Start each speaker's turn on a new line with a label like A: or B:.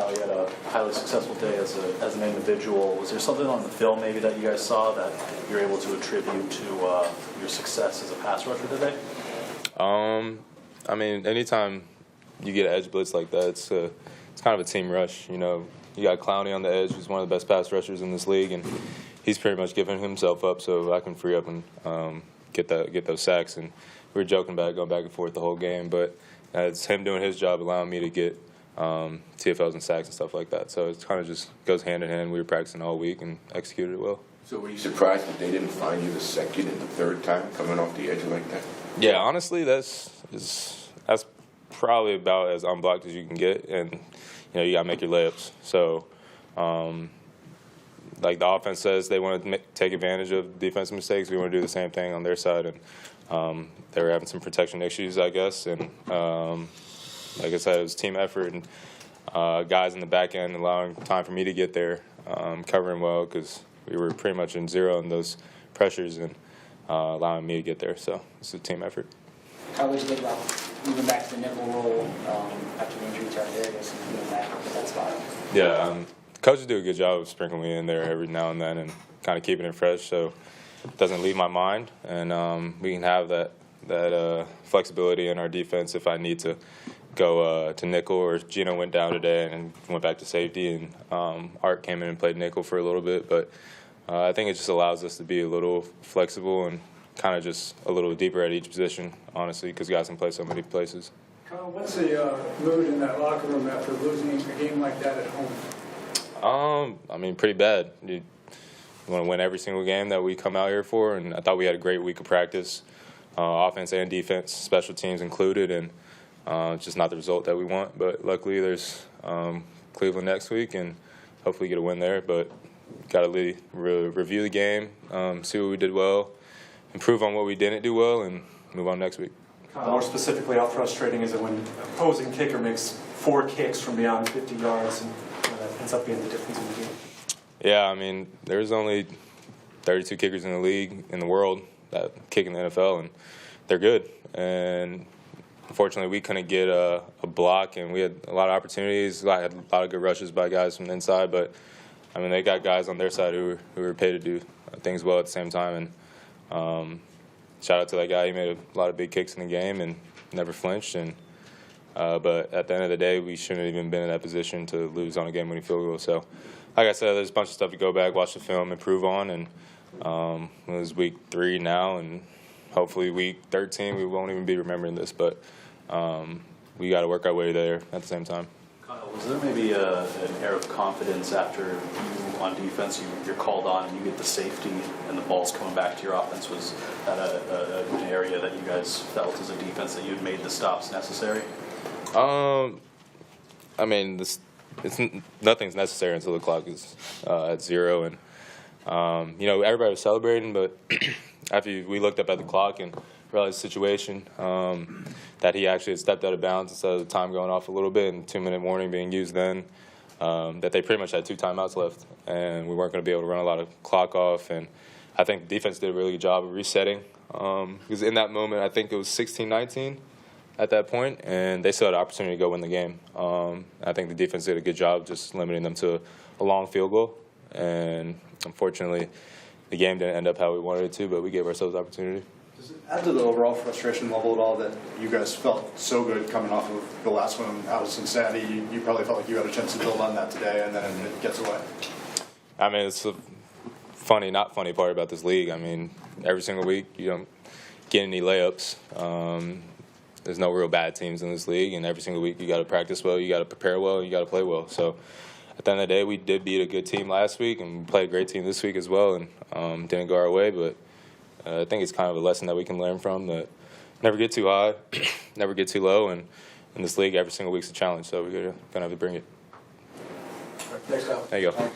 A: Kyle, you had a highly successful day as an individual. Was there something on the film maybe that you guys saw that you're able to attribute to your success as a pass rusher today?
B: I mean, anytime you get an edge blitz like that, it's kind of a team rush. You know, you got Clowney on the edge, who's one of the best pass rushers in this league, and he's pretty much giving himself up so I can free up and get those sacks. And we were joking about it, going back and forth the whole game, but it's him doing his job, allowing me to get TFLs and sacks and stuff like that. So it kind of just goes hand in hand. We were practicing all week and executed it well.
C: So were you surprised that they didn't find you the second and the third time coming off the edge like that?
B: Yeah, honestly, that's probably about as unblocked as you can get, and you know you gotta make your layups. So, like the offense says, they want to take advantage of defensive mistakes. We want to do the same thing on their side, and they were having some protection issues, I guess. And like I said, it was a team effort, and guys in the back end allowing time for me to get there, covering well because we were pretty much in zero in those pressures, and allowing me to get there. So it's a team effort.
D: How would you think about moving back to the nickel role after the injury to Darius and moving back to that spot?
B: Yeah, coaches do a good job of sprinkling me in there every now and then and kind of keeping it fresh so it doesn't leave my mind. And we can have that flexibility in our defense if I need to go to nickel, or Gino went down today and went back to safety, and Art came in and played nickel for a little bit. But I think it just allows us to be a little flexible and kind of just a little deeper at each position, honestly, because guys can play so many places.
E: Kyle, what's the mood in that locker room after losing a game like that at home?
B: I mean, pretty bad. You want to win every single game that we come out here for, and I thought we had a great week of practice, offense and defense, special teams included, and it's just not the result that we want. But luckily there's Cleveland next week, and hopefully get a win there. But got to review the game, see what we did well, improve on what we didn't do well, and move on next week.
F: More specifically, how frustrating is it when an opposing kicker makes 4 kicks from beyond 50 yards and that ends up being the difference in the game?
B: Yeah, I mean, there's only 32 kickers in the league, in the world, that kick in the NFL, and they're good. And unfortunately, we couldn't get a block, and we had a lot of opportunities. I had a lot of good rushes by guys from the inside, but I mean, they got guys on their side who were paid to do things well at the same time. And shout out to that guy. He made a lot of big kicks in the game and never flinched. And but at the end of the day, we shouldn't have even been in that position to lose on a game-winning field goal. So, like I said, there's a bunch of stuff to go back, watch the film, improve on. And it was week 3 now, and hopefully week 13 we won't even be remembering this. But we got to work our way there at the same time.
A: Kyle, was there maybe an air of confidence after you on defense, you're called on and you get the safety and the ball's coming back to your offense? Was that an area that you guys felt as a defense that you'd made the stops necessary?
B: I mean, nothing's necessary until the clock is at 0. And, you know, everybody was celebrating, but after we looked up at the clock and realized the situation, that he actually had stepped out of bounds instead of the time going off a little bit and 2-minute warning being used then, that they pretty much had 2 timeouts left, and we weren't going to be able to run a lot of clock off. And I think the defense did a really good job of resetting, because in that moment I think it was 16-19 at that point, and they still had an opportunity to go win the game. I think the defense did a good job just limiting them to a long field goal, and unfortunately the game didn't end up how we wanted it to, but we gave ourselves opportunity.
G: Does it add to the overall frustration level at all that you guys felt so good coming off of the last one out of Cincinnati? You probably felt like you had a chance to build on that today, and then it gets away.
B: I mean, it's a funny, not funny part about this league. I mean, every single week you don't get any layups. There's no real bad teams in this league, and every single week you got to practice well, you got to prepare well, you got to play well. So at the end of the day, we did beat a good team last week, and we played a great team this week as well, and didn't go our way, but I think it's kind of a lesson that we can learn from, that never get too high, never get too low, and in this league, every single week's a challenge, so we're going to have to bring it.
F: Thanks, Kyle.
B: There you go.